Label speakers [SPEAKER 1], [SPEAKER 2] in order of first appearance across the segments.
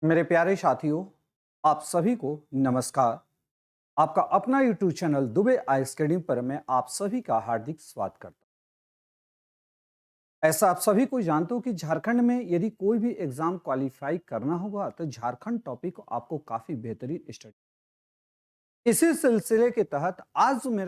[SPEAKER 1] मेरे प्यारे साथियों, आप सभी को नमस्कार। आपका अपना यूट्यूब चैनल दुबे आई अकेडमी पर मैं आप सभी का हार्दिक स्वागत करता हूं। ऐसा आप सभी को जानते हो कि झारखंड में यदि कोई भी एग्जाम क्वालिफाई करना होगा तो झारखंड टॉपिक आपको काफी बेहतरीन स्टडी। इसी सिलसिले के तहत आज में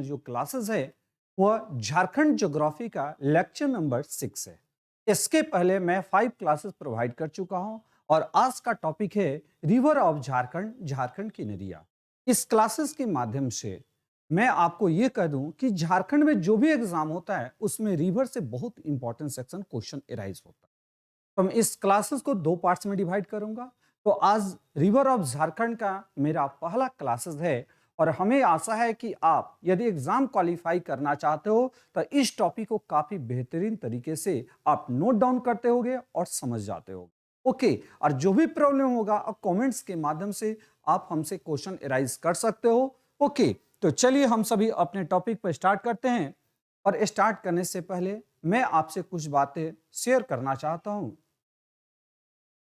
[SPEAKER 1] जो क्लासेस है वह झारखंड ज्योग्राफी का लेक्चर नंबर 6 है। इसके पहले मैं 5 क्लासेस प्रोवाइड कर चुका हूं और आज का टॉपिक है रिवर ऑफ झारखंड, झारखंड की नदियां। इस क्लासेस के माध्यम से मैं आपको यह कह दूं कि झारखंड में जो भी एग्जाम होता है उसमें रिवर से बहुत इंपॉर्टेंट सेक्शन क्वेश्चन एराइज होता है। तो मैं इस क्लासेस को 2 पार्ट्स में डिवाइड करूंगा। तो आज रिवर ऑफ झारखंड का मेरा पहला क्लासेस है और हमें आशा है कि आप यदि एग्जाम क्वालिफाई करना चाहते हो तो इस टॉपिक को काफी बेहतरीन तरीके से आप नोट डाउन करते होगे और समझ जाते हो। ओके, और जो भी प्रॉब्लम होगा आप कमेंट्स के माध्यम से आप हमसे क्वेश्चन एराइज कर सकते हो। ओके, तो चलिए हम सभी अपने टॉपिक पर स्टार्ट करते हैं। और स्टार्ट करने से पहले मैं आपसे कुछ बातें शेयर करना चाहता हूं।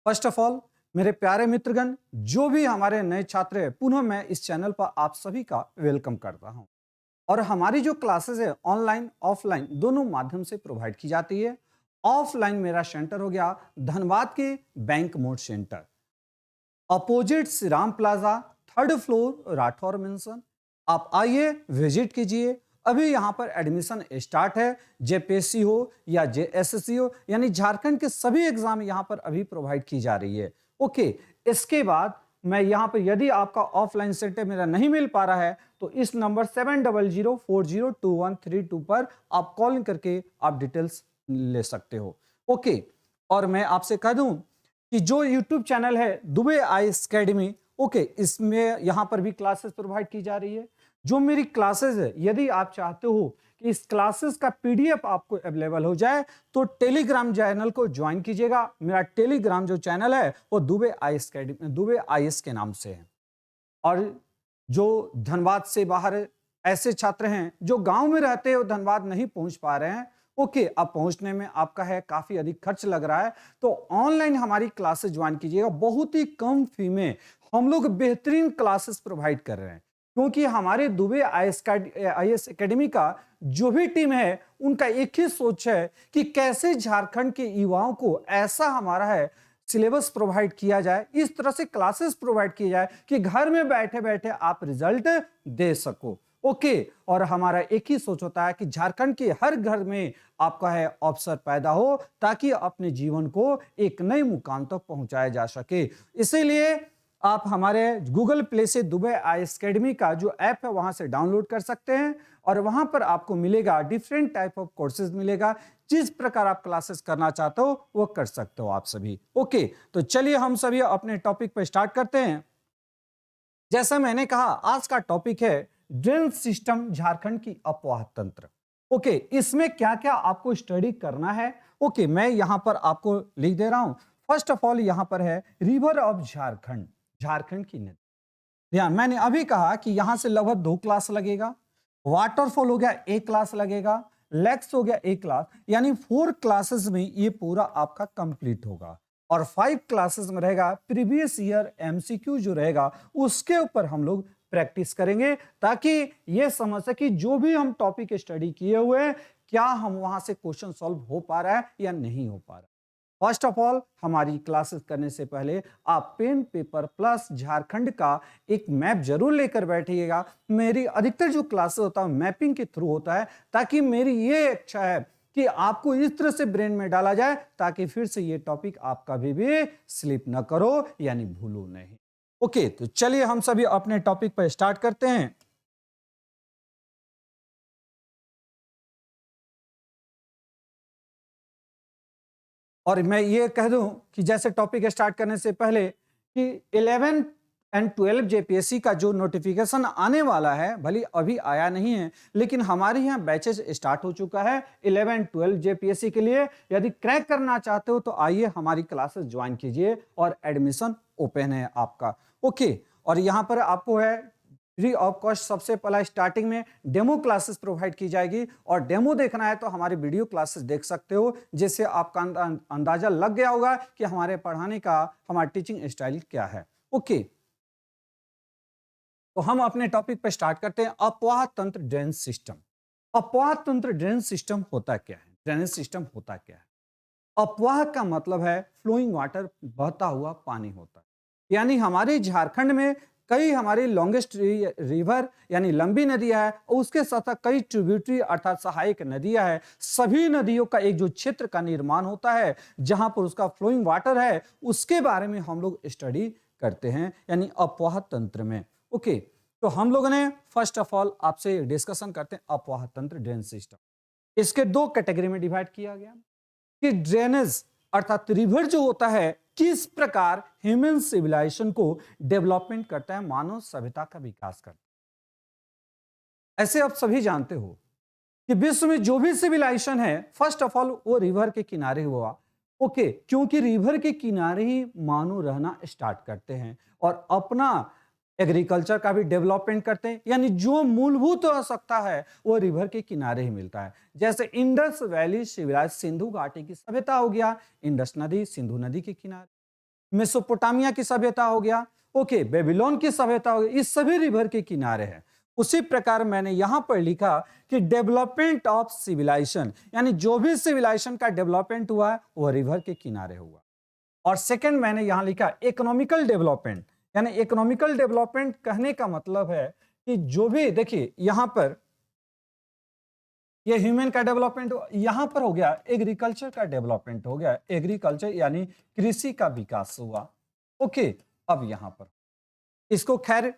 [SPEAKER 1] फर्स्ट ऑफ ऑल, मेरे प्यारे मित्रगण, जो भी हमारे नए छात्र हैं, पुनः मैं इस चैनल पर आप सभी का वेलकम करता हूं। और हमारी जो क्लासेस है ऑनलाइन ऑफलाइन दोनों माध्यम से प्रोवाइड की जाती है। ऑफलाइन मेरा सेंटर हो गया धनबाद के बैंक मोड़ centre, opposite Shri Ram plaza, third floor, Rathore mention. आप आइए, विजिट कीजिए। अभी यहाँ पर एडमिशन स्टार्ट है। जेपीएससी हो या जेएसएससी हो, यानी झारखंड के सभी एग्जाम यहाँ पर अभी प्रोवाइड की जा रही है। ओके, इसके बाद मैं यहाँ पर यदि आपका ऑफलाइन सेंटर मेरा नहीं मिल पा रहा है तो इस नंबर 7004021332 पर आप कॉल करके आप डिटेल्स ले सकते हो। ओके, और मैं आपसे कह दूं कि जो YouTube चैनल है दुबे आई अकेडमी, ओके, इसमें यहां पर भी क्लासेस प्रोवाइड की जा रही है। जो मेरी क्लासेस है, यदि आप चाहते हो कि इस क्लासेस का पीडीएफ आपको अवेलेबल हो जाए तो टेलीग्राम चैनल को ज्वाइन कीजिएगा। मेरा टेलीग्राम जो चैनल है वो दुबे आई अकेडमी, दुबे आईएएस के नाम से है। और जो धनबाद से बाहर ऐसे छात्र हैं जो गांव में रहते हैं, वो धनबाद नहीं पहुंच पा रहे हैं, ओके, अब पहुंचने में आपका है काफी अधिक खर्च लग रहा है, तो ऑनलाइन हमारी क्लासेस ज्वाइन कीजिएगा। बहुत ही कम फी में हम लोग बेहतरीन क्लासेस प्रोवाइड कर रहे हैं, क्योंकि हमारे दुबे आईएएस एकेडमी का जो भी टीम है उनका एक ही सोच है कि कैसे झारखंड के युवाओं को ऐसा हमारा है सिलेबस प्रोवाइड किया जाए, इस तरह से क्लासेस प्रोवाइड किया जाए कि घर में बैठे बैठे आप रिजल्ट दे सको। ओके, और हमारा एक ही सोच होता है कि झारखंड के हर घर में आपका है अवसर पैदा हो ताकि अपने जीवन को एक नए मुकाम तक पहुंचाया जा सके। इसीलिए आप हमारे गूगल प्ले से दुबे आई अकेडमी का जो ऐप है वहां से डाउनलोड कर सकते हैं और वहां पर आपको मिलेगा डिफरेंट टाइप ऑफ कोर्सेज मिलेगा। जिस प्रकार आप क्लासेस करना चाहते हो वो कर सकते हो आप सभी। ओके, तो चलिए हम सभी अपने टॉपिक पर स्टार्ट करते हैं। जैसा मैंने कहा, आज का टॉपिक है ड्रेन सिस्टम झारखंड की अपवाह तंत्र। ओके, इसमें क्या क्या आपको स्टडी करना है, ओके, मैं यहां पर आपको लिख दे रहा हूं। फर्स्ट ऑफ ऑल यहां पर है रिवर ऑफ झारखंड, झारखंड की नदी। ध्यान, मैंने अभी कहा कि यहां से लगभग 2 क्लास लगेगा। वाटरफॉल हो गया 1 क्लास लगेगा, लेक्स हो गया 1 क्लास, यानी 4 क्लासेस में ये पूरा आपका कंप्लीट होगा। और 5 क्लासेस में रहेगा प्रीवियस ईयर एमसीक्यू जो रहेगा उसके ऊपर हम लोग प्रैक्टिस करेंगे, ताकि ये समझ सके जो भी हम टॉपिक स्टडी किए हुए हैं क्या हम वहां से क्वेश्चन सॉल्व हो पा रहा है या नहीं हो पा रहा है। फर्स्ट ऑफ ऑल, हमारी क्लासेस करने से पहले आप पेन पेपर प्लस झारखंड का एक मैप जरूर लेकर बैठिएगा। मेरी अधिकतर जो क्लासेस होता है मैपिंग के थ्रू होता है, ताकि मेरी ये इच्छा है कि आपको इस तरह से ब्रेन में डाला जाए ताकि फिर से ये टॉपिक आप कभी भी स्लिप ना करो, यानी भूलो नहीं। ओके, तो चलिए हम सभी अपने टॉपिक पर स्टार्ट करते हैं। और मैं ये कह दूं कि जैसे टॉपिक स्टार्ट करने से पहले कि 11 एंड 12 जेपीएससी का जो नोटिफिकेशन आने वाला है, भले अभी आया नहीं है लेकिन हमारे यहाँ बैचेज स्टार्ट हो चुका है 11 12 जेपीएससी के लिए। यदि क्रैक करना चाहते हो तो आइए हमारी क्लासेस ज्वाइन कीजिए और एडमिशन ओपन है आपका। ओके, और यहाँ पर आपको है फ्री ऑफ कॉस्ट सबसे पहला स्टार्टिंग में डेमो क्लासेस प्रोवाइड की जाएगी, और डेमो देखना है तो हमारी वीडियो क्लासेस देख सकते हो, जिससे आपका अंदाजा लग गया होगा कि हमारे पढ़ाने का, हमारा टीचिंग स्टाइल क्या है। ओके, तो हम अपने टॉपिक पर स्टार्ट करते हैं। अपवाह तंत्र ड्रेनेज सिस्टम। अपवाह तंत्र ड्रेनेज सिस्टम होता क्या है? ड्रेनेज सिस्टम होता क्या है? अपवाह का मतलब है फ्लोइंग वाटर, बहता हुआ पानी होता है। यानी हमारे झारखंड में कई हमारी लॉन्गेस्ट रिवर यानी लंबी नदियां है, और उसके साथ साथ कई ट्रिब्यूटरी अर्थात सहायक नदियां है। सभी नदियों का एक जो क्षेत्र का निर्माण होता है जहां पर उसका फ्लोइंग वाटर है, उसके बारे में हम लोग स्टडी करते हैं, यानी अपवाह तंत्र में। ओके, तो हम लोगों ने फर्स्ट ऑफ ऑल आपसे डिस्कशन करते हैं अपवाह तंत्र ड्रेन सिस्टम। इसके दो कैटेगरी में डिवाइड किया गया कि ड्रेनेज अर्थात रिवर जो होता है किस प्रकार ह्यूमन सिविलाइजेशन को डेवलपमेंट करता है, मानव सभ्यता का विकास करता है। ऐसे आप सभी जानते हो कि विश्व में जो भी सिविलाइजेशन है फर्स्ट ऑफ ऑल वो रिवर के किनारे हुआ। ओके, क्योंकि रिवर के किनारे ही मानव रहना स्टार्ट करते हैं और अपना एग्रीकल्चर का भी डेवलपमेंट करते हैं, यानी जो मूलभूत आवश्यकता है वो रिवर के किनारे ही मिलता है। जैसे इंडस वैली सिविलाइज सिंधु घाटी की सभ्यता हो गया, इंडस नदी सिंधु नदी के किनारे। मेसोपोटामिया की सभ्यता हो गया, ओके, बेबीलोन की सभ्यता हो गई, इस सभी रिवर के किनारे है। उसी प्रकार मैंने यहां पर लिखा कि डेवलपमेंट ऑफ सिविलाइजेशन, यानी जो भी सिविलाइजेशन का डेवलपमेंट हुआ है वह रिवर के किनारे हुआ। और सेकंड मैंने यहां लिखा इकोनॉमिकल डेवलपमेंट, यानी इकोनॉमिकल डेवलपमेंट कहने का मतलब है कि जो भी, देखिए यहां पर ये ह्यूमन का डेवलपमेंट, यहां पर हो गया एग्रीकल्चर का डेवलपमेंट हो गया, एग्रीकल्चर यानी कृषि का विकास हुआ। ओके, अब यहां पर इसको खैर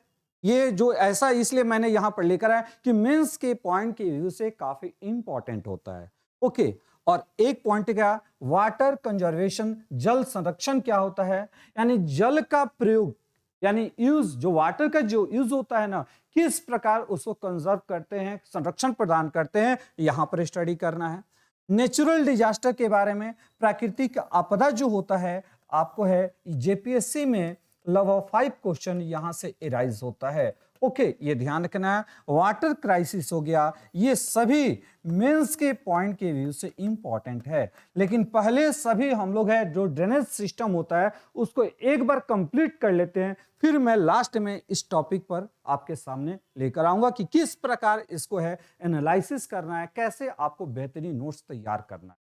[SPEAKER 1] ये जो ऐसा इसलिए मैंने यहां पर लेकर आया कि मेंस के पॉइंट के व्यू से काफी इंपॉर्टेंट होता है। ओके, और एक पॉइंट क्या, वाटर कंजर्वेशन, जल संरक्षण क्या होता है, यानी जल का प्रयोग यानी यूज, जो वाटर का जो यूज होता है ना, किस प्रकार उसको कंजर्व करते हैं, संरक्षण प्रदान करते हैं, यहां पर स्टडी करना है। नेचुरल डिजास्टर के बारे में, प्राकृतिक आपदा जो होता है, आपको है जेपीएससी में लगभग 5 क्वेश्चन यहां से एराइज होता है। ओके, ये ध्यान रखना है। वाटर क्राइसिस हो गया, ये सभी मेंस के पॉइंट के व्यू से इंपॉर्टेंट है। लेकिन पहले सभी हम लोग है जो ड्रेनेज सिस्टम होता है उसको एक बार कंप्लीट कर लेते हैं, फिर मैं लास्ट में इस टॉपिक पर आपके सामने लेकर आऊंगा कि किस प्रकार इसको है एनालिसिस करना है, कैसे आपको बेहतरीन नोट्स तैयार करना है।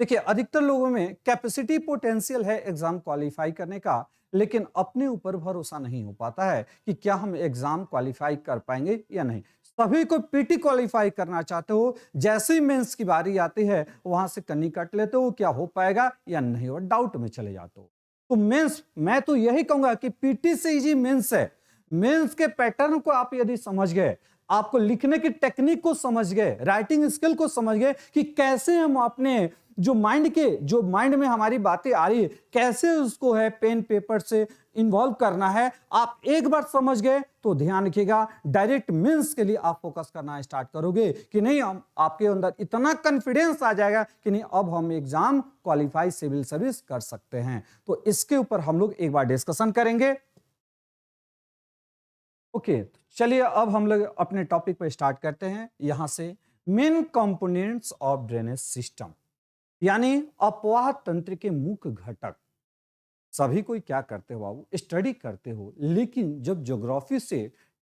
[SPEAKER 1] देखिए, अधिकतर लोगों में कैपेसिटी पोटेंशियल है एग्जाम क्वालिफाई करने का, लेकिन अपने ऊपर भरोसा नहीं हो पाता है कि क्या हम एग्जाम क्वालिफाई कर पाएंगे या नहीं। सभी को पीटी क्वालिफाई करना चाहते हो, जैसे ही मेंस की बारी आती है वहां से कन्नी कट लेते हो, क्या हो पाएगा या नहीं, और डाउट में चले जाते हो। तो मेंस, मैं तो यही कहूंगा कि पीटी से इजी मेंस है। मेंस के पैटर्न को आप यदि समझ गए, आपको लिखने की टेक्निक को समझ गए, राइटिंग स्किल को समझ गए कि कैसे हम अपने जो माइंड में हमारी बातें आ रही है कैसे उसको है पेन पेपर से इन्वॉल्व करना है, आप एक बार समझ गए तो ध्यान रखिएगा डायरेक्ट मेंस के लिए आप फोकस करना स्टार्ट करोगे कि नहीं, हम आपके अंदर इतना कॉन्फिडेंस आ जाएगा कि नहीं अब हम एग्जाम क्वालिफाई सिविल सर्विस कर सकते हैं। तो इसके ऊपर हम लोग एक बार डिस्कशन करेंगे। ओके, चलिए अब हम लोग अपने टॉपिक पर स्टार्ट करते हैं। यहां से main components of drainage system, यानी अपवाह तंत्र के मुख्य घटक। सभी कोई क्या करते हो बाबू, स्टडी करते हो, लेकिन जब ज्योग्राफी से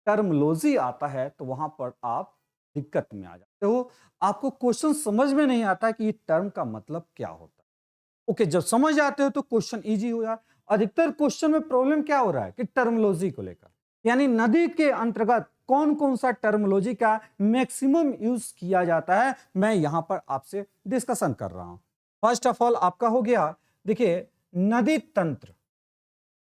[SPEAKER 1] टर्मोलॉजी आता है तो वहां पर आप दिक्कत में आ जाते हो। आपको क्वेश्चन समझ में नहीं आता कि ये टर्म का मतलब क्या होता है। ओके, जब समझ आते हो तो क्वेश्चन इजी हो जाए। अधिकतर क्वेश्चन में प्रॉब्लम क्या हो रहा है कि टर्मोलॉजी को लेकर, यानी नदी के अंतर्गत कौन कौन सा टर्मोलॉजी का मैक्सिमम यूज किया जाता है, मैं यहां पर आपसे डिस्कशन कर रहा हूं। फर्स्ट ऑफ ऑल आपका हो गया, देखिए नदी तंत्र,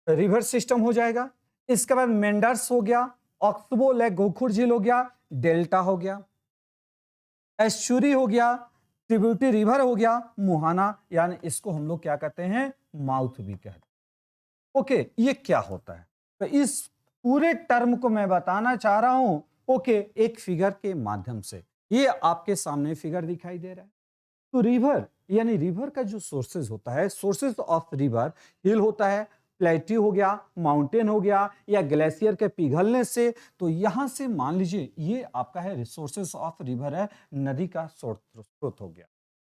[SPEAKER 1] रिवर सिस्टम हो जाएगा। इसके बाद मेंडर्स हो गया, ऑक्सबो लेक गोखुर झील हो गया, डेल्टा हो गया, एस्चुरी हो गया, ट्रिब्यूटरी रिवर हो गया, मुहाना, यानी इसको हम लोग क्या कहते हैं, माउथ भी कहते हैं। ओके, ये क्या होता है, तो इस पूरे टर्म को मैं बताना चाह रहा हूं ओके एक फिगर के माध्यम से। ये आपके सामने फिगर दिखाई दे रहा है। तो रिवर यानी रिवर का जो सोर्सेज होता है, सोर्सेज ऑफ रिवर हिल होता है, प्लेट्यू हो गया, माउंटेन हो गया, या ग्लेशियर के पिघलने से। तो यहां से मान लीजिए ये आपका है रिसोर्सेस ऑफ रिवर है, नदी का स्रोत हो गया।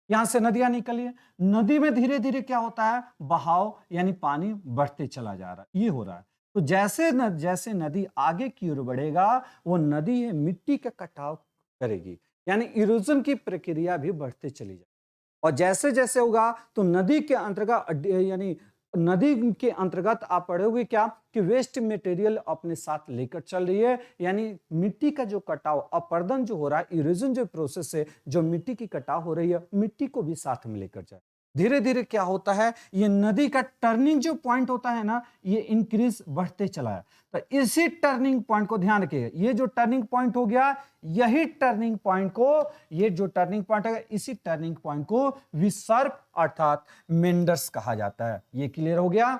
[SPEAKER 1] यहां से नदियां निकली है, नदी में धीरे धीरे क्या होता है, बहाव यानी पानी बढ़ते चला जा रहा है, ये हो रहा है। तो जैसे नदी आगे की ओर बढ़ेगा, वो नदी है मिट्टी का कटाव करेगी, यानी इरोजन की प्रक्रिया भी बढ़ते चली जाएगी। और जैसे जैसे होगा तो नदी के अंतर्गत यानी नदी के अंतर्गत आप पढ़ोगे क्या कि वेस्ट मटेरियल अपने साथ लेकर चल रही है, यानी मिट्टी का जो कटाव, अपरदन जो हो रहा है, इरोजन जो प्रोसेस है, जो मिट्टी की कटाव हो रही है, मिट्टी को भी साथ में लेकर जाए। धीरे धीरे क्या होता है, ये नदी का टर्निंग जो पॉइंट होता है ना, ये इंक्रीज बढ़ते चला है। तो इसी टर्निंग पॉइंट को ध्यान रखिए, ये जो टर्निंग पॉइंट हो गया, यही टर्निंग पॉइंट को, ये जो टर्निंग पॉइंट है, इसी टर्निंग पॉइंट को विसर्प अर्थात मेंडर्स कहा जाता है। ये क्लियर हो गया।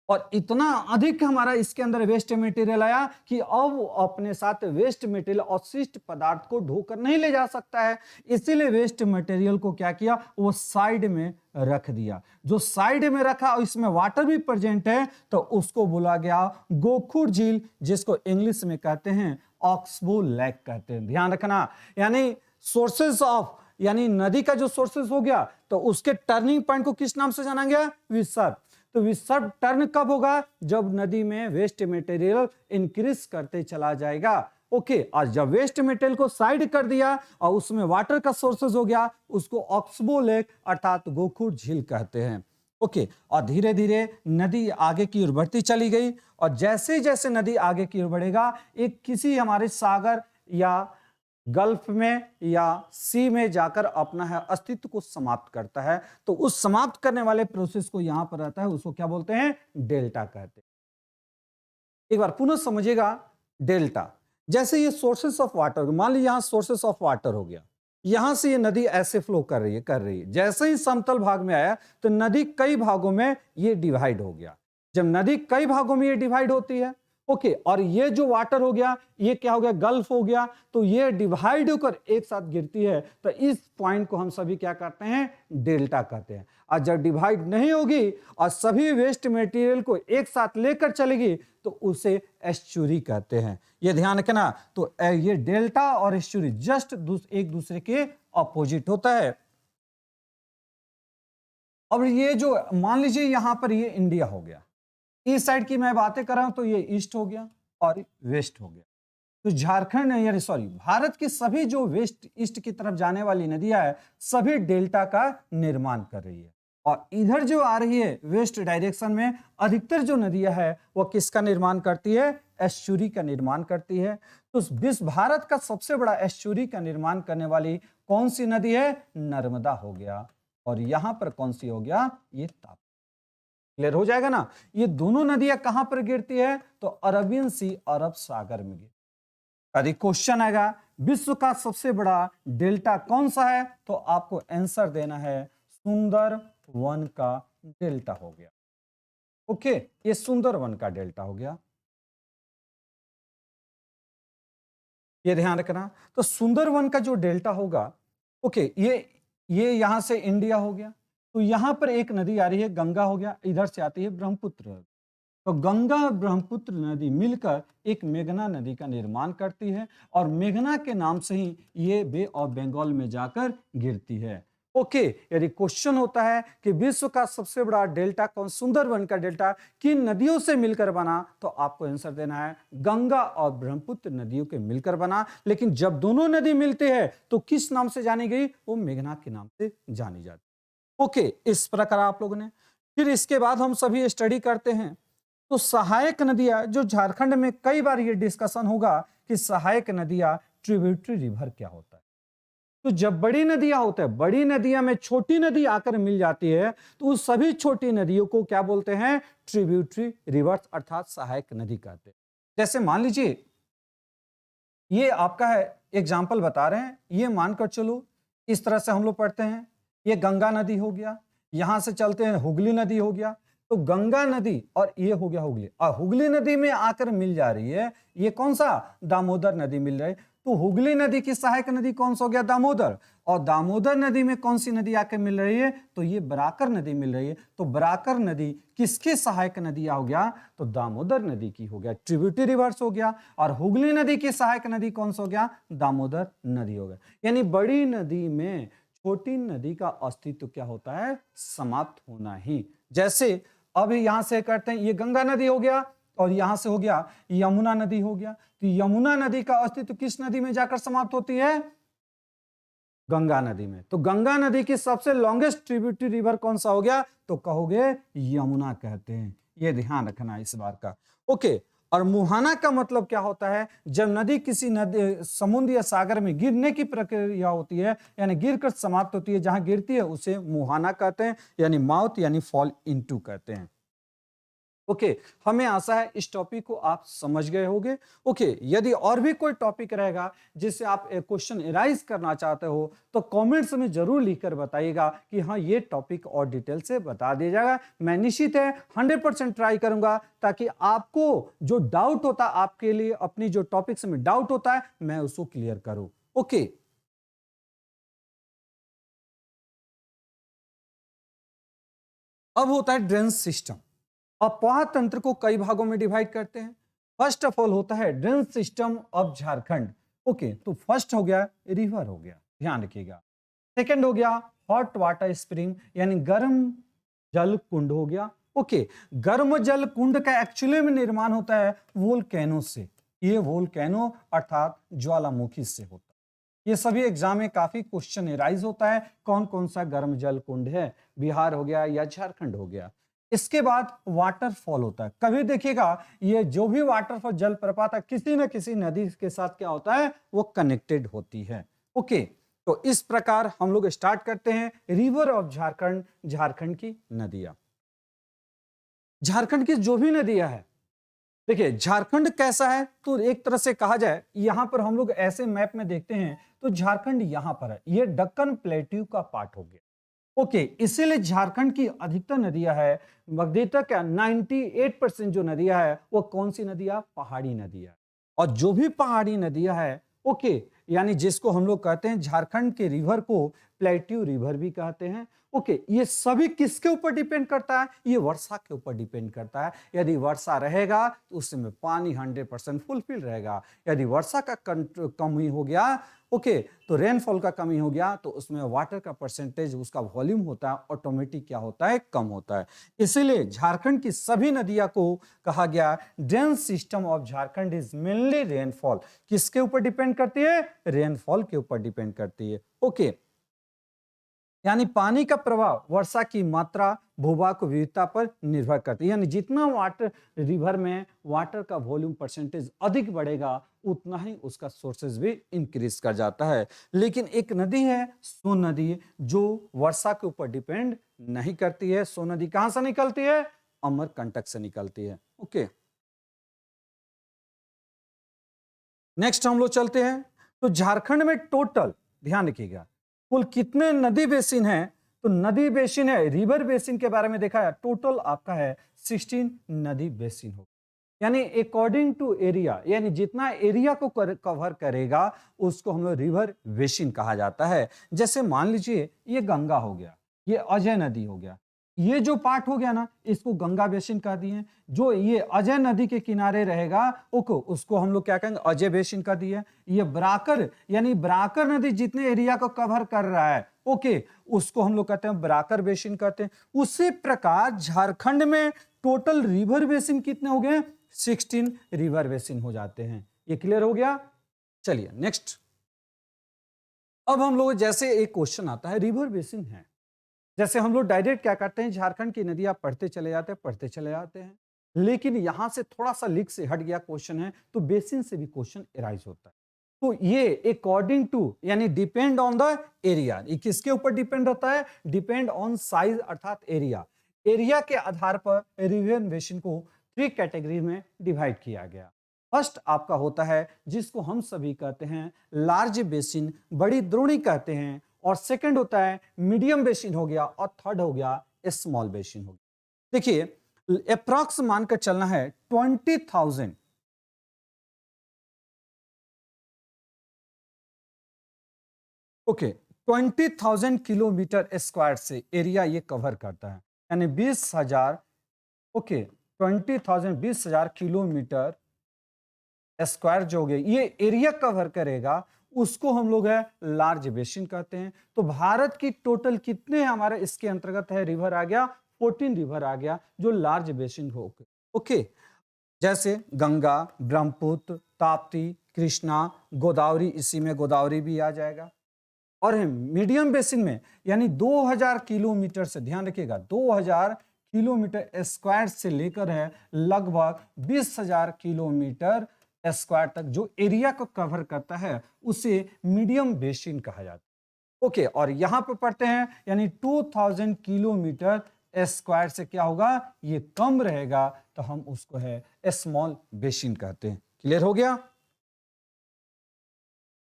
[SPEAKER 1] और इतना अधिक हमारा इसके अंदर वेस्ट मटेरियल आया कि अब अपने साथ वेस्ट मटेरियल, अवशिष्ट पदार्थ को ढोकर नहीं ले जा सकता है, इसीलिए वेस्ट मटेरियल को क्या किया, वो साइड में रख दिया। जो साइड में रखा और इसमें वाटर भी प्रेजेंट है, तो उसको बोला गया गोखुर झील, जिसको इंग्लिश में कहते हैं ऑक्सबो लेक कहते हैं। ध्यान रखना, यानी सोर्सेस ऑफ, यानी नदी का जो सोर्सेस हो गया, तो उसके टर्निंग पॉइंट को किस नाम से जाना गया, विसर्प। तो विसर्प टर्न कब होगा, जब नदी में वेस्ट मटेरियल इंक्रीज करते चला जाएगा। ओके, आज जब वेस्ट मटेरियल को साइड कर दिया और उसमें वाटर का सोर्सेज हो गया, उसको ऑक्सबो लेक अर्थात गोखुर झील कहते हैं। ओके, और धीरे धीरे नदी आगे की ओर बढ़ती चली गई, और जैसे जैसे नदी आगे की ओर बढ़ेगा, एक किसी हमारे सागर या गल्फ में या सी में जाकर अपना है अस्तित्व को समाप्त करता है। तो उस समाप्त करने वाले प्रोसेस को यहां पर रहता है, उसको क्या बोलते हैं, डेल्टा कहते हैं। एक बार पुनः समझिएगा, डेल्टा जैसे ये सोर्सेस ऑफ वाटर, मान लीजिए यहां सोर्सेस ऑफ वाटर हो गया, यहां से ये नदी ऐसे फ्लो कर रही है। जैसे ही समतल भाग में आया तो नदी कई भागों में ये डिवाइड हो गया। जब नदी कई भागों में ये डिवाइड होती है, ओके, और ये जो वाटर हो गया, ये क्या हो गया, गल्फ हो गया, तो ये डिवाइड होकर एक साथ गिरती है। तो इस पॉइंट को हम सभी क्या कहते हैं, डेल्टा कहते हैं। और जब डिवाइड नहीं होगी और सभी वेस्ट मटेरियल को एक साथ लेकर चलेगी, तो उसे एस्चुरी कहते हैं। ये ध्यान रखना। तो ये डेल्टा और एस्चुरी जस्ट एक दूसरे के अपोजिट होता है। अब ये जो मान लीजिए यहां पर ये इंडिया हो गया, इस साइड की मैं बातें कर रहा हूं, तो ये ईस्ट हो गया और वेस्ट हो गया। तो झारखंड यानी सॉरी भारत की सभी जो वेस्ट ईस्ट की तरफ जाने वाली नदियां है, सभी डेल्टा का निर्माण कर रही है। और इधर जो आ रही है वेस्ट डायरेक्शन में, अधिकतर जो नदियां है वो किसका निर्माण करती है, एस्चुरी का निर्माण करती है। तो विश्व भारत का सबसे बड़ा एस्चुरी का निर्माण करने वाली कौन सी नदी है, नर्मदा हो गया। और यहां पर कौन सी हो गया, ये ताप्ती। क्लियर हो जाएगा ना। ये दोनों नदियां कहां पर गिरती है, तो अरबियन सी, अरब सागर में गिरती है। यदि क्वेश्चन आएगा विश्व का सबसे बड़ा डेल्टा कौन सा है, तो आपको आंसर देना है सुंदरवन का डेल्टा हो गया। ओके, ये सुंदरवन का डेल्टा हो गया, ये ध्यान रखना। तो सुंदरवन का जो डेल्टा होगा, ओके, ये यहां से इंडिया हो गया, तो यहां पर एक नदी आ रही है, गंगा हो गया, इधर से आती है ब्रह्मपुत्र। तो गंगा और ब्रह्मपुत्र नदी मिलकर एक मेघना नदी का निर्माण करती है, और मेघना के नाम से ही ये बे ऑफ बंगाल में जाकर गिरती है। ओके, यदि क्वेश्चन होता है कि विश्व का सबसे बड़ा डेल्टा कौन, सुंदरवन का डेल्टा किन नदियों से मिलकर बना, तो आपको आंसर देना है गंगा और ब्रह्मपुत्र नदियों के मिलकर बना। लेकिन जब दोनों नदी मिलते हैं तो किस नाम से जानी गई, वो मेघना के नाम से जानी जाती। ओके, इस प्रकार आप लोगों ने, फिर इसके बाद हम सभी स्टडी करते हैं। तो सहायक नदियां, जो झारखंड में कई बार ये डिस्कशन होगा कि सहायक नदियां, ट्रिब्यूटरी रिवर क्या होता है। तो जब बड़ी नदियां होते हैं, बड़ी नदियां में छोटी नदी आकर मिल जाती है, तो उस सभी छोटी नदियों को क्या बोलते हैं, ट्रिब्यूटरी रिवर्स अर्थात सहायक नदी कहते हैं। जैसे मान लीजिए ये आपका है एग्जाम्पल बता रहे हैं, ये मानकर चलो इस तरह से हम लोग पढ़ते हैं, ये गंगा नदी हो गया, यहां से चलते हैं हुगली नदी हो गया। तो गंगा नदी और ये हो गया हुगली, और हुगली नदी में आकर मिल जा रही है, ये कौन सा, दामोदर नदी मिल रही है। तो हुगली नदी की सहायक नदी कौन सा हो गया? दामोदर। और दामोदर नदी में कौन सी नदी आके मिल रही है? तो ये बराकर नदी मिल रही है। तो बराकर नदी किसकी सहायक नदी हो गया? तो दामोदर नदी की हो गया, ट्रिब्यूटरी रिवर्स हो गया। और हुगली नदी की सहायक नदी कौन सा हो गया? दामोदर नदी हो गया। यानी बड़ी नदी में छोटी नदी का अस्तित्व क्या होता है? समाप्त होना ही। जैसे अब यहां से करते हैं, ये गंगा नदी हो गया और यहां से हो गया यमुना नदी हो गया। तो यमुना नदी का अस्तित्व किस नदी में जाकर समाप्त होती है? गंगा नदी में। तो गंगा नदी की सबसे लॉन्गेस्ट ट्रिब्यूटरी रिवर कौन सा हो गया? तो कहोगे यमुना कहते हैं। ये ध्यान रखना इस बार का। ओके। और मुहाना का मतलब क्या होता है? जब नदी किसी नदी, समुद्र या सागर में गिरने की प्रक्रिया होती है, यानी गिरकर समाप्त होती है, जहां गिरती है उसे मुहाना कहते हैं, यानी माउथ यानी फॉल इनटू कहते हैं। ओके, हमें आशा है इस टॉपिक को आप समझ गए होंगे। ओके, यदि और भी कोई टॉपिक रहेगा जिससे आप एक क्वेश्चन एराइज करना चाहते हो तो कमेंट्स में जरूर लिखकर बताइएगा कि हाँ ये टॉपिक और डिटेल से बता दिया जाएगा। मैं निश्चित है 100% ट्राई करूंगा ताकि आपको जो डाउट होता है, आपके लिए अपनी जो टॉपिक्स में डाउट होता है, मैं उसको क्लियर करूं। ओके, अब होता है ड्रेनेज सिस्टम। अफवाह तंत्र को कई भागों में डिवाइड करते हैं। फर्स्ट ऑफ ऑल होता है drain system of Jharkhand. Okay, तो फर्स्ट हो गया रिवर हो गया, ध्यान रखिएगा। सेकंड हो गया हॉट वाटर स्प्रिंग, यानी गर्म जल कुंड हो गया। ओके, गर्म जल कुंड का एक्चुअली में निर्माण होता है वोल्केनो से। ये वोल्केनो अर्थात ज्वालामुखी से होता है। ये सभी एग्जाम में काफी क्वेश्चन राइज होता है, कौन कौन सा गर्म जल कुंड है, बिहार हो गया या झारखंड हो गया। इसके बाद वाटरफॉल होता है। कभी देखिएगा ये जो भी वाटरफॉल जलप्रपात है किसी न किसी नदी के साथ क्या होता है? वो कनेक्टेड होती है। ओके, तो इस प्रकार हम लोग स्टार्ट करते हैं रिवर ऑफ झारखंड, झारखंड की नदियां। झारखंड की जो भी नदियां है, देखिए झारखंड कैसा है? तो एक तरह से कहा जाए, यहां पर हम लोग ऐसे मैप में देखते हैं तो झारखंड यहां पर है, ये दक्कन प्लेट्यू का पार्ट हो गया। ओके, इसीलिए झारखंड की अधिकतर नदियां है, अधिकतर क्या 98% जो नदियां है वो कौन सी नदियां? पहाड़ी नदियां। और जो भी पहाड़ी नदियां है, ओके, यानी जिसको हम लोग कहते हैं झारखंड के रिवर को प्लेट्यू रिवर भी कहते हैं। ओके, ये सभी किसके ऊपर डिपेंड करता है? ये वर्षा के ऊपर डिपेंड करता है। यदि वर्षा रहेगा तो उसमें पानी 100% फुलफिल रहेगा। यदि वर्षा का कमी हो गया, ओके, तो रेनफॉल का कमी हो गया तो उसमें वाटर का परसेंटेज, उसका वॉल्यूम होता है ऑटोमेटिक क्या होता है? कम होता है। इसीलिए झारखंड की सभी नदियां को कहा गया drain system of Jharkhand is mainly rainfall. किसके ऊपर डिपेंड करती है? रेनफॉल के ऊपर डिपेंड करती है। ओके, यानी पानी का प्रवाह वर्षा की मात्रा, भूभाग विविधता पर निर्भर करती है। यानी जितना वाटर रिवर में वाटर का वॉल्यूम परसेंटेज अधिक बढ़ेगा उतना ही उसका सोर्सेज भी इंक्रीज कर जाता है। लेकिन एक नदी है सोन नदी, जो वर्षा के ऊपर डिपेंड नहीं करती है। सोन नदी कहां से निकलती है? अमरकंटक से निकलती है। ओके, नेक्स्ट हम लोग चलते हैं। तो झारखंड में टोटल ध्यान रखिएगा कुल कितने नदी बेसिन हैं? तो नदी बेसिन है, रिवर बेसिन के बारे में देखा है, टोटल आपका है 16 नदी बेसिन हो। यानी अकॉर्डिंग टू एरिया, यानी जितना एरिया को कवर करेगा उसको हम लोग रिवर बेसिन कहा जाता है। जैसे मान लीजिए ये गंगा हो गया, ये अजय नदी हो गया, ये जो पार्ट हो गया ना इसको गंगा बेसिन कह दिए। जो ये अजय नदी के किनारे रहेगा उसको हम लोग क्या कहेंगे? अजय बेसिन कह दिए। ये बराकर, यानी बराकर नदी जितने एरिया को कवर कर रहा है, ओके, उसको हम लोग कहते हैं बराकर बेसिन कहते हैं। उसी प्रकार झारखंड में टोटल रिवर बेसिन कितने हो गए? 16 रिवर बेसिन हो जाते हैं। ये क्लियर हो गया? चलिए नेक्स्ट। अब हम लोग जैसे एक क्वेश्चन आता है रिवर बेसिन है, जैसे हम लोग डायरेक्ट क्या करते हैं झारखंड की नदियां पढ़ते चले जाते हैं, पढ़ते चले जाते हैं। लेकिन यहां से थोड़ा सा लीक से हट गया क्वेश्चन है तो बेसिन से भी क्वेश्चन एराइज होता है। तो ये अकॉर्डिंग टू, यानी डिपेंड ऑन द एरिया, ये किसके ऊपर डिपेंड होता है? डिपेंड ऑन साइज अर्थात एरिया। एरिया के आधार पर रिवर बेसिन को 3 कैटेगरी में डिवाइड किया गया। फर्स्ट आपका होता है जिसको हम सभी कहते हैं लार्ज बेसिन, बड़ी द्रोणी कहते हैं। और सेकंड होता है मीडियम बेसिन हो गया, और थर्ड हो गया स्मॉल बेसिन हो गया। देखिए अप्रॉक्स मानकर चलना है 20,000 ओके, 20,000 किलोमीटर स्क्वायर से एरिया ये कवर करता है, यानी 20,000, ओके 20,000 20,000 किलोमीटर स्क्वायर जो हो गया ये एरिया कवर करेगा, उसको हम लोग है लार्ज बेसिन कहते हैं। तो भारत की टोटल कितने हमारे इसके अंतर्गत है रिवर आ गया, 14 रिवर आ गया जो लार्ज बेसिन हो गए। ओके, जैसे गंगा, ब्रह्मपुत्र, ताप्ती, कृष्णा, गोदावरी, इसी में गोदावरी भी आ जाएगा। और मीडियम बेसिन में यानी 2000 किलोमीटर से, ध्यान रखिएगा 2000 किलोमीटर स्क्वायर से लेकर है लगभग 20,000 किलोमीटर स्क्वायर तक जो एरिया को कवर करता है उसे मीडियम बेसिन कहा जाता है। ओके, और यहां पर पढ़ते हैं यानी 2000 किलोमीटर स्क्वायर से क्या होगा, ये कम रहेगा तो हम उसको है स्मॉल बेसिन कहते हैं। क्लियर हो गया।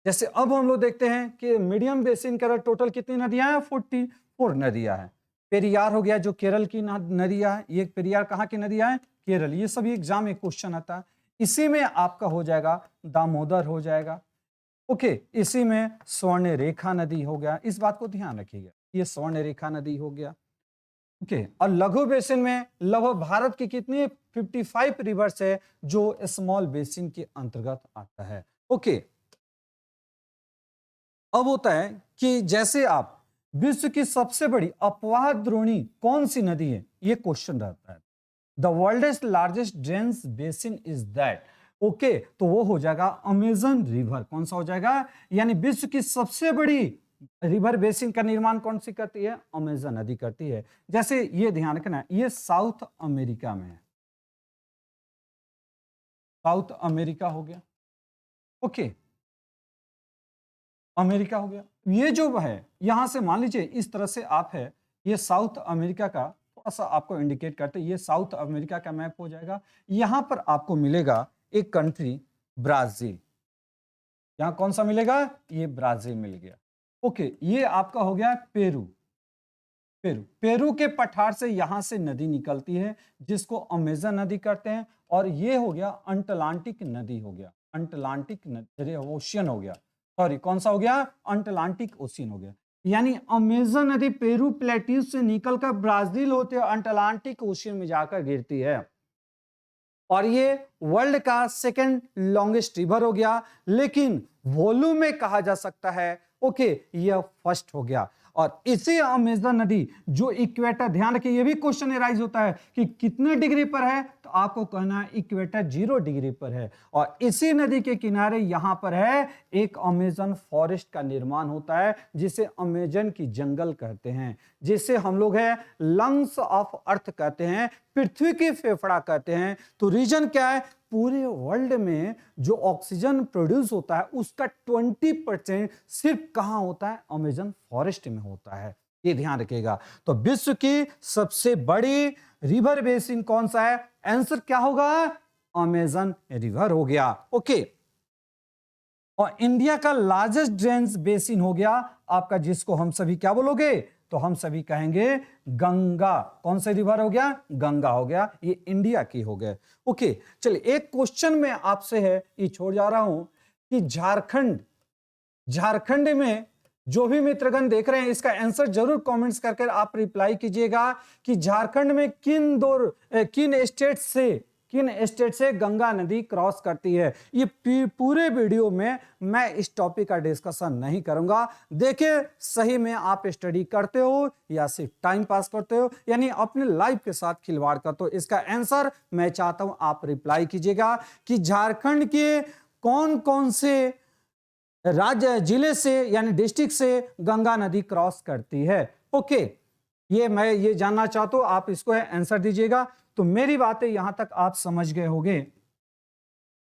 [SPEAKER 1] जैसे अब हम लोग देखते हैं कि मीडियम बेसिन का टोटल कितनी नदियां हैं, 44 नदियां हैं। पेरियार हो गया जो केरल की नदियां है, ये पेरियार कहाँ की नदियां हैं, केरल। ये सभी एग्जाम में क्वेश्चन आता है। इसी में आपका हो जाएगा दामोदर हो जाएगा। ओके, इसी में स्वर्ण रेखा नदी हो गया, इस बात को ध्यान रखिएगा, ये स्वर्ण रेखा नदी हो गया। ओके, और लघु बेसिन में लगभग भारत की कितनी 55 रिवर्स है जो स्मॉल बेसिन के अंतर्गत आता है। ओके, अब होता है कि जैसे आप विश्व की सबसे बड़ी अपवाह द्रोणी कौन सी नदी है, ये क्वेश्चन रहता है। The world largest drains basin is that. Okay, तो वो हो जाएगा अमेजन रिवर। कौन सा हो जाएगा, यानी विश्व की सबसे बड़ी रिवर बेसिन का निर्माण कौन सी करती है, अमेजन नदी करती है। जैसे ये ध्यान रखना, ये साउथ अमेरिका में है, साउथ अमेरिका हो गया। ओके, अमेरिका हो गया। ये जो है यहां से मान लीजिए इस तरह से आप है, ये साउथ अमेरिका का थोड़ा सा आपको इंडिकेट करते हैं, ये साउथ अमेरिका का मैप हो जाएगा। यहां पर आपको मिलेगा एक कंट्री ब्राजील, यहां कौन सा मिलेगा, ये ब्राजील मिल गया। ओके, ये आपका हो गया पेरू। पेरू, पेरू के पठार से यहां से नदी निकलती है जिसको अमेजन नदी कहते हैं। और ये हो गया अटलांटिक नदी हो गया, अटलांटिक नदी ओशियन हो गया, सॉरी कौन सा हो गया, अटलांटिक ओशियन हो गया। यानी अमेजन नदी पेरू प्लेट्यू से निकलकर ब्राजील होते हुए अटलांटिक ओशियन में जाकर गिरती है। और ये वर्ल्ड का सेकंड लॉन्गेस्ट रिवर हो गया, लेकिन वॉल्यूम में कहा जा सकता है ओके यह फर्स्ट हो गया। और इसी अमेजन नदी जो इक्वेटर, ध्यान रखिए ये भी क्वेश्चन एराइज होता है कि कितने डिग्री पर है, तो आपको कहना है इक्वेटर 0 डिग्री पर है। और इसी नदी के किनारे यहां पर है एक अमेजन फॉरेस्ट का निर्माण होता है जिसे अमेजन की जंगल कहते हैं, जिसे हम लोग है लंग्स ऑफ अर्थ कहते हैं, पृथ्वी की फेफड़ा कहते हैं। तो रीजन क्या है, पूरे वर्ल्ड में जो ऑक्सीजन प्रोड्यूस होता है उसका 20% सिर्फ कहां होता है, अमेजन फॉरेस्ट में होता है, ये ध्यान रखिएगा। तो विश्व की सबसे बड़ी रिवर बेसिन कौन सा है, आंसर क्या होगा, अमेजन रिवर हो गया। ओके, और इंडिया का लार्जेस्ट ड्रेन्स बेसिन हो गया आपका, जिसको हम सभी क्या बोलोगे, तो हम सभी कहेंगे गंगा। कौन सा रिवर हो गया, गंगा हो गया, ये इंडिया की हो गए। ओके, चलिए एक क्वेश्चन में आपसे है, ये छोड़ जा रहा हूं कि झारखंड में जो भी मित्रगण देख रहे हैं इसका आंसर जरूर कमेंट्स करके आप रिप्लाई कीजिएगा कि झारखंड में किन स्टेट से गंगा नदी क्रॉस करती है। ये पूरे वीडियो में मैं इस टॉपिक का डिस्कशन नहीं करूंगा। देखिए सही में आप स्टडी करते हो या सिर्फ टाइम पास करते हो, यानी अपने लाइफ के साथ खिलवाड़ करते हो। इसका आंसर मैं चाहता हूं आप रिप्लाई कीजिएगा कि झारखंड के कौन कौन से राज्य जिले से यानी डिस्ट्रिक्ट से गंगा नदी क्रॉस करती है। ओके, ये मैं ये जानना चाहता हूं, आप इसको आंसर दीजिएगा। तो मेरी बातें यहां तक आप समझ गए होंगे।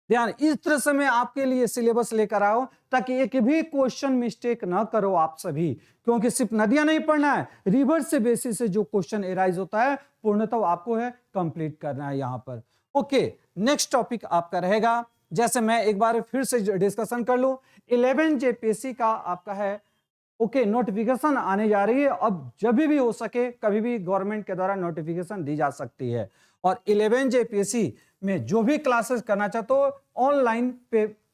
[SPEAKER 1] ध्यान इस तरह से मैं आपके लिए सिलेबस लेकर आओ ताकि एक भी क्वेश्चन मिस्टेक ना करो आप सभी, क्योंकि सिर्फ नदियां नहीं पढ़ना है, रिवर से बेसिस से जो क्वेश्चन एराइज होता है पूर्णतः आपको है कंप्लीट करना है यहां पर। ओके, नेक्स्ट टॉपिक आपका रहेगा, जैसे मैं एक बार फिर से डिस्कशन कर लूं, 11 जेपीएससी का आपका है ओके नोटिफिकेशन आने जा रही है। अब जब भी हो सके कभी भी गवर्नमेंट के द्वारा नोटिफिकेशन दी जा सकती है। और 11 जेपीएससी में जो भी क्लासेस करना चाहते हो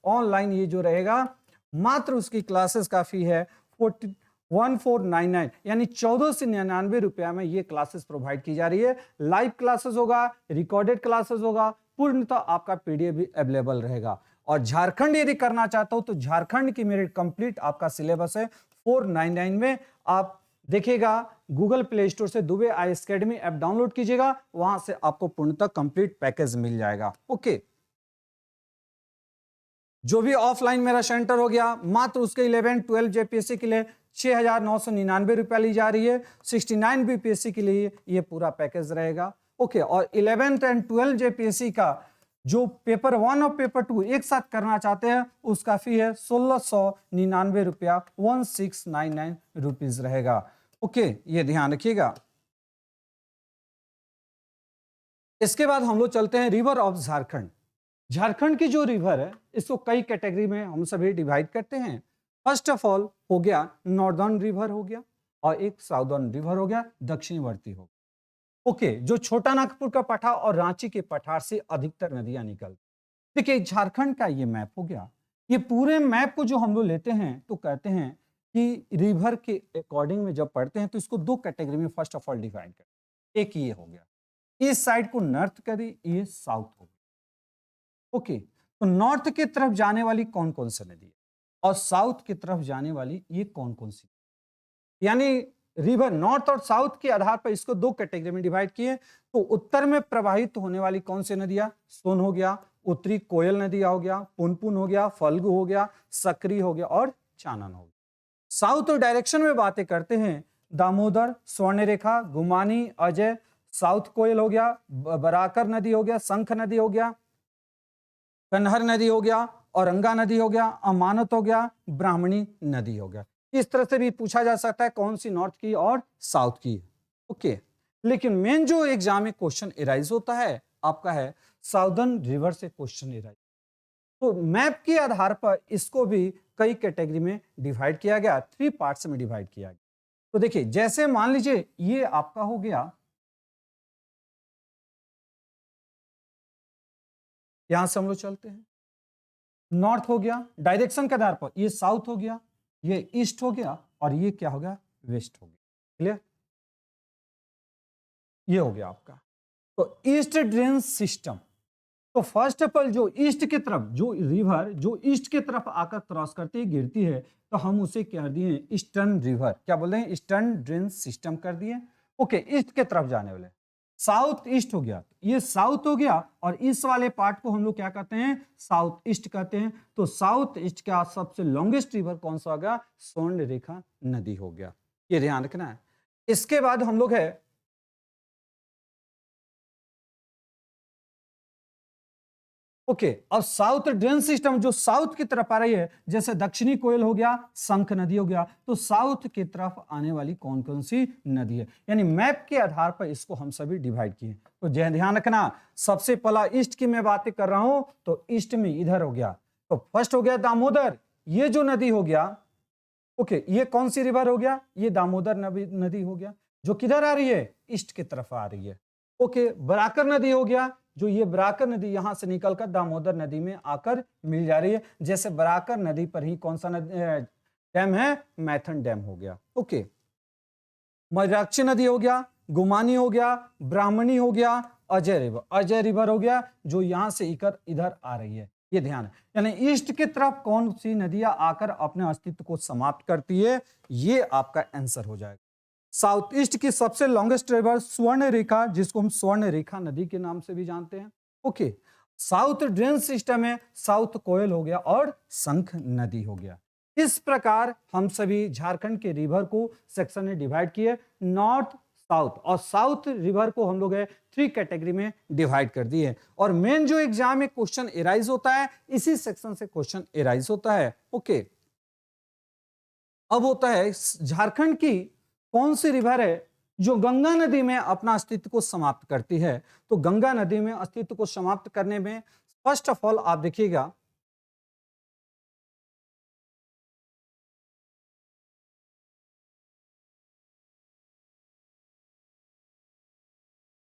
[SPEAKER 1] ऑनलाइन ये जो रहेगा, मात्र उसकी क्लासेस का फी है 1499 यानी 1499 में ये क्लासेस प्रोवाइड की जा रही है। लाइव क्लासेस होगा, रिकॉर्डेड क्लासेस होगा, पूर्णतः आपका पीडीएफ भी अवेलेबल रहेगा। और झारखंड यदि करना चाहता हो तो झारखंड की मेरे कंप्लीट आपका सिलेबस है 499 में। आप देखिएगा गूगल प्ले स्टोर से Dubey IAS academy app download कीजिएगा, वहां से आपको पूर्णतः कंप्लीट पैकेज मिल जाएगा। ओके, जो भी ऑफलाइन मेरा सेंटर हो गया, मात्र उसके 11 12 जेपीएससी के लिए 6,999 रुपया ली जा रही है। 69 बीपीएससी के लिए ये पूरा पैकेज रहेगा। ओके, और 11th एंड 12 जेपीएससी का जो पेपर 1 और पेपर 2 एक साथ करना चाहते हैं, उसका फी है 1,699 रुपया, 1699 रुपीज रहेगा। ओके, ये ध्यान रखिएगा। इसके बाद हम लोग चलते हैं रिवर ऑफ झारखंड। झारखंड की जो रिवर है, इसको कई कैटेगरी में हम सभी डिवाइड करते हैं। फर्स्ट ऑफ ऑल हो गया नॉर्दर्न रिवर हो गया, और एक साउदर्न रिवर हो गया, दक्षिणवर्ती हो गया। ओके, जो छोटा नागपुर का पठार और रांची के पठार से अधिकतर नदियां निकलती। देखिए झारखंड का ये मैप हो गया। ये पूरे मैप को जो हम लोग लेते हैं तो कहते हैं कि रिवर के अकॉर्डिंग में जब पढ़ते हैं तो इसको दो कैटेगरी में फर्स्ट ऑफ ऑल डिवाइड करते हैं। एक ये हो गया, इस साइड को नॉर्थ करी, ये साउथ हो गया। ओके, तो नॉर्थ की तरफ जाने वाली कौन कौन सी नदी है और साउथ की तरफ जाने वाली ये कौन कौन सी, यानी रिवर नॉर्थ और साउथ के आधार पर इसको दो कैटेगरी में डिवाइड किए। तो उत्तर में प्रवाहित होने वाली कौन सी नदियां, सोन हो गया, उत्तरी कोयल नदियां हो गया, पुनपुन हो गया, फल्गु हो गया, सकरी हो गया और चानन हो गया। साउथ डायरेक्शन में बातें करते हैं, दामोदर, स्वर्णरेखा, गुमानी, अजय, साउथ कोयल हो गया, बराकर नदी हो गया, शंख नदी हो गया, कन्हर नदी हो गया, औरंगा नदी हो गया, अमानत हो गया, ब्राह्मणी नदी हो गया। इस तरह से भी पूछा जा सकता है कौन सी नॉर्थ की और साउथ की। ओके, लेकिन मेन जो एग्जाम में क्वेश्चन एराइज होता है आपका है साउदर्न रिवर से क्वेश्चन एराइज। तो मैप के आधार पर इसको भी कई कैटेगरी में डिवाइड किया गया, 3 पार्ट्स में डिवाइड किया गया। तो देखिए जैसे मान लीजिए ये आपका हो गया, यहां से हम लोग चलते हैं, नॉर्थ हो गया डायरेक्शन के आधार पर, ये साउथ हो गया, ये ईस्ट हो गया और ये क्या हो गया, वेस्ट हो गया। क्लियर, ये हो गया आपका। तो ईस्ट ड्रेन सिस्टम, तो फर्स्ट ऑफ ऑल जो ईस्ट की तरफ जो रिवर जो ईस्ट की तरफ आकर क्रॉस करती है गिरती है, तो हम उसे क्या दिए, ईस्टर्न रिवर, क्या बोल रहे हैं, ईस्टर्न ड्रेन सिस्टम कर दिए। ओके, ईस्ट के तरफ जाने वाले, साउथ ईस्ट हो गया, ये साउथ हो गया, और इस वाले पार्ट को हम लोग क्या कहते हैं, साउथ ईस्ट कहते हैं। तो साउथ ईस्ट का सबसे लॉन्गेस्ट रिवर कौन सा हो गया, स्वर्णरेखा नदी हो गया, ये ध्यान रखना है। इसके बाद हम लोग है ओके, और साउथ ड्रेन सिस्टम जो साउथ की तरफ आ रही है, जैसे दक्षिणी कोयल हो गया, शंख नदी हो गया, तो साउथ की तरफ आने वाली कौन कौन सी नदी है, यानी मैप के आधार पर इसको हम सभी डिवाइड किए। तो ध्यान रखना, सबसे पहला ईस्ट की मैं बातें कर रहा हूं, तो ईस्ट में इधर हो गया, तो फर्स्ट हो गया दामोदर, ये जो नदी हो गया। ओके, ये कौन सी रिवर हो गया, ये दामोदर नदी हो गया, जो किधर आ रही है, ईस्ट की तरफ आ रही है। ओके, बराकर नदी हो गया, जो ये बराकर नदी यहां से निकलकर दामोदर नदी में आकर मिल जा रही है। जैसे बराकर नदी पर ही कौन सा डैम है, मैथन डैम हो गया। ओके, मयूराक्षी नदी हो गया, गुमानी हो गया, ब्राह्मणी हो गया, अजय रिवर हो गया, जो यहां से इधर आ रही है, ये ध्यान है। यानी ईस्ट की तरफ कौन सी नदियां आकर अपने अस्तित्व को समाप्त करती है, ये आपका आंसर हो जाएगा। साउथ ईस्ट की सबसे लॉन्गेस्ट रिवर स्वर्ण रेखा, जिसको हम स्वर्ण रेखा नदी के नाम से भी जानते हैं। ओके, साउथ ड्रेन सिस्टम है, साउथ कोयल हो गया और शंख नदी हो गया। इस प्रकार हम सभी झारखंड के रिवर को सेक्शन में डिवाइड किए, नॉर्थ साउथ, और साउथ रिवर को हम लोग 3 कैटेगरी में डिवाइड कर दिए। और मेन जो एग्जाम में क्वेश्चन एराइज होता है, इसी सेक्शन से क्वेश्चन एराइज होता है। ओके, अब होता है झारखंड की कौन सी रिवर है जो गंगा नदी में अपना अस्तित्व को समाप्त करती है। तो गंगा नदी में अस्तित्व को समाप्त करने में फर्स्ट ऑफ ऑल आप देखिएगा,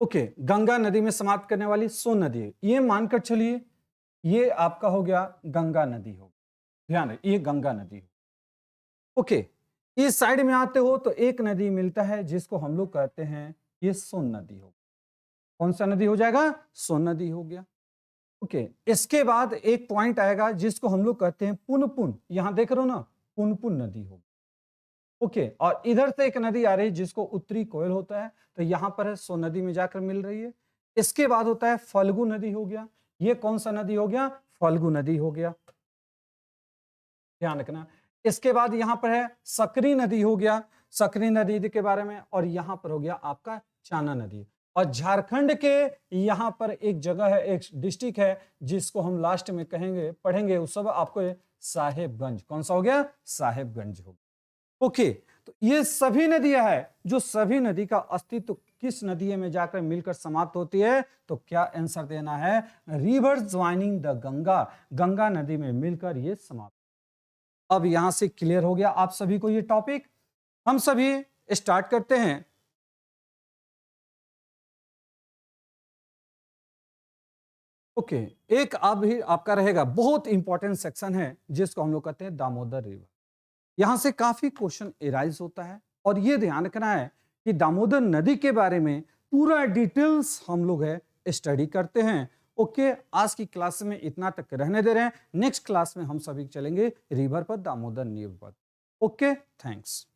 [SPEAKER 1] ओके, गंगा नदी में समाप्त करने वाली सोन नदी है, ये मानकर चलिए ये आपका हो गया गंगा नदी हो, ध्यान है, ये गंगा नदी हो। ओके, इस साइड में आते हो तो एक नदी मिलता है जिसको हम लोग कहते हैं ये सोन नदी हो। कौन सा नदी हो जाएगा? सोन नदी हो गया। ओके, इसके बाद एक पॉइंट आएगा जिसको हम लोग कहते हैं पुनपुन। यहां देख रहे हो ना, पुनपुन नदी हो। ओके, और इधर से एक नदी आ रही है जिसको उत्तरी कोयल होता है, तो यहां पर है सोन नदी में जाकर मिल रही है। इसके बाद होता है फल्गु नदी हो गया। ये कौन सा नदी हो गया? फल्गु नदी हो गया, ध्यान रखना। इसके बाद यहां पर है सकरी नदी हो गया, सकरी नदी के बारे में। और यहां पर हो गया आपका चाना नदी। और झारखंड के यहां पर एक जगह है, एक डिस्ट्रिक्ट है जिसको हम लास्ट में कहेंगे, पढ़ेंगे उस सब आपको, साहेबगंज। कौन सा हो गया? साहेबगंज हो गया। ओके, तो ये सभी नदियां है, जो सभी नदी का अस्तित्व किस नदी में जाकर मिलकर समाप्त होती है, तो क्या आंसर देना है? Reverse joining the Ganga, Ganga नदी में मिलकर ये समाप्त। अब यहां से क्लियर हो गया आप सभी को ये टॉपिक। हम सभी स्टार्ट करते हैं। ओके, एक अभी आपका रहेगा, बहुत इंपॉर्टेंट सेक्शन है जिसको हम लोग कहते हैं दामोदर रिवर। यहां से काफी क्वेश्चन एराइज होता है, और ये ध्यान रखना है कि दामोदर नदी के बारे में पूरा डिटेल्स हम लोग है स्टडी करते हैं। ओके, आज की क्लास में इतना तक रहने दे रहे हैं। नेक्स्ट क्लास में हम सभी चलेंगे रिवर पर, दामोदर रिवर पर। Okay, thanks.